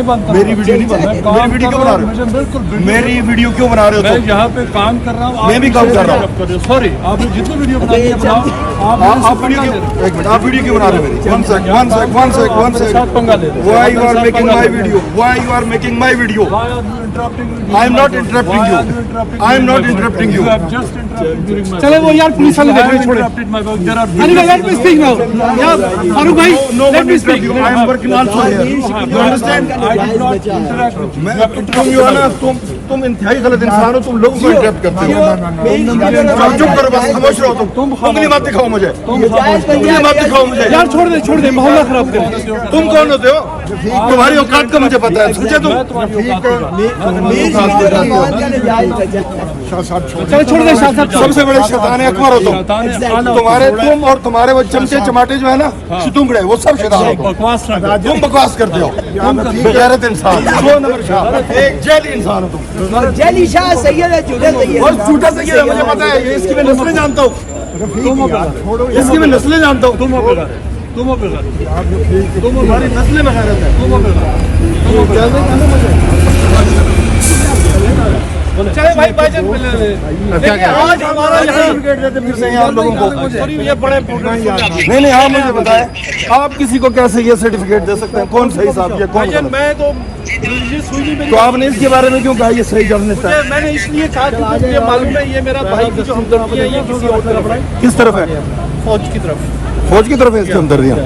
बंद कर। मेरी वीडियो नहीं बना, मेरी वीडियो क्यों बना रहे हो? बिल्कुल मेरी वीडियो क्यों बना रहे हो? मैं यहाँ पे काम कर रहा हूँ, मैं भी काम कर रहा हूँ। सॉरी, आपने जितनी वीडियो बनाई है बनाओ। आप वीडियो क्यों, एक मिनट, आप वीडियो क्यों बना रहे हो मेरी? वन सेकंड पंगा ले रहे हो। Why you are making my video? Why you are making my video? Why are you interrupting me? I am not interrupting Why you. are you interrupting I am me? not interrupting you. You have just interrupted during my चले वो यार police वाले देख रहे छोड़े। interrupted my work. There are Anil let me speak now. यार फारूक भाई No let one me interrupt speak. you. I am working also here. You understand? I did not interact with you. तुम जो है ना, तुम इंतहाई गलत इंसान हो, तुम लोगों को इंटरप्ट करते हो। चुप करो, बस खामोश रहो तुम। उंगली मत दिखाओ मुझे, उंगली मत दिखाओ मुझे। यार छोड़ दे माहौल खराब कर। तुम कौन होते हो? तुम्हारी औकात का मुझे पता है। सोचे तुम चलो छोड़ दे शाह साहब। सबसे बड़े शैतान अकबर हो तुम। तुम और तुम्हारे वो चमचे चमाटे जो है ना, शुतुंगड़े, वो सब शैतान हो तुम। बकवास ना करो। तुम बकवास करते हो। गैरत इंसान, 2 नंबर शाह, एक जेली इंसान हो तुम। जेली शाह सैयद है, झूठा सैयद और झूठा सैयद है, मुझे पता है। ये इसकी मैं नस्लें जानता हूँ, इसकी मैं नस्लें जानता हूँ। तुम हमारी नस्लें में गैरत है। चले भाई भाईजान आज हमारा सर्टिफिकेट देते फिर से आप लोगों को। ये बड़े नहीं, आप मुझे बताएं, आप किसी को कैसे ये सर्टिफिकेट दे सकते हैं? कौन सही साहब, ये कौन गलत? मैं तो ये सुई मेरी तो आपने इसके बारे में क्यों कहा ये सही जर्नलिस्ट है? मैंने इसलिए कहा कि मुझे मालूम है ये मेरा भाई की जो हमदर्दी है ये किसी और तरफ है, किस तरफ है? फौज की तरफ फौज की तरफ है इसकी हमदर्दियाँ?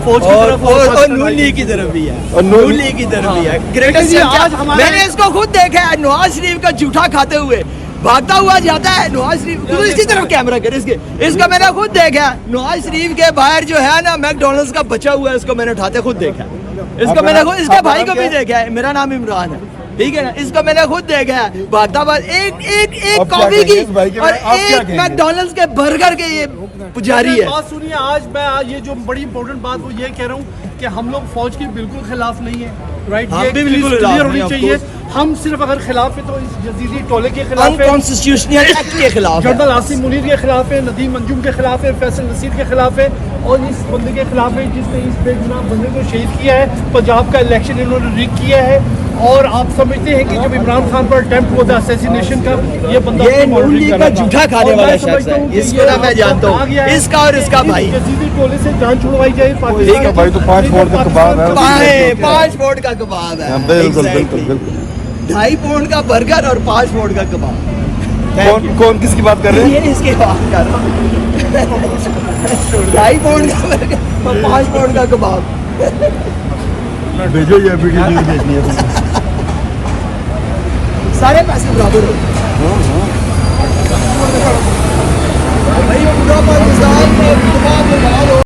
फौज की तरफ और नून लीग की तरफ भी है, नून लीग की तरफ भी है। ग्रेटेस्ट आज हमारे मैंने इसको खुद देखा है, नवाज शरीफ का जूठा खाते हुए भागता हुआ जाता है। नवाज शरीफ तू इसकी तरफ कैमरा कर, इसका मैंने खुद देखा है। नवाज शरीफ के बाहर जो है ना मैकडॉनल्ड्स का बचा हुआ है, इसको मैंने उठाते खुद देखा है। इसको मैंने खुद, इसके भाई को भी देखा है। मेरा नाम इमरान है, ठीक है ना। इसको मैंने खुद देखा है भागता हुआ एक कॉफी की और एक मैकडॉनल्ड्स के बर्गर के ये पुजारी है। बात सुनिए, आज मैं ये जो बड़ी इंपॉर्टेंट बात वो ये कह रहा हूँ कि हम लोग फौज के बिल्कुल खिलाफ नहीं है, राइट? ये बिल्कुल क्लियर होनी चाहिए। हम सिर्फ अगर खिलाफ है तो इस यजीदी टोले के खिलाफ है, अनकॉन्स्टिट्यूशनल एक्ट के खिलाफ है, जनरल आसिम मुनीर के खिलाफ है, नदीम मंजूम के खिलाफ है, फैसल नसीर के खिलाफ है और इस बंदे के खिलाफ है जिसने इस बेगुनाह बंदे को शहीद किया है। पंजाब का इलेक्शन इन्होंने रिग किया है और आप समझते हैं कि जब इमरान खान पर अटेम्प्ट हुआ था असैसिनेशन का, ये बंदा ये नून लीग का जूठा खाने वाला शख्स है। इसको ना मैं जानता हूँ, इसका और इसका भाई। यजीदी टोले से जान छुड़वाई जाए ठीक है पाकिस्तान भाई, तो 5 वोट का कबाब है। 5 वोट का कबाब है, बिल्कुल Exactly. बिल्कुल बिल्कुल। 2.5 पाउंड का बर्गर और 5 वोट का कबाब। कौन किसकी बात कर रहे हैं? ये इसके बात कर रहा हूँ। 2.5 पाउंड का बर्गर और 5 पाउंड का कबाब। भेजो ये वीडियो, भेजनी है। सारे पैसे बराबर हो।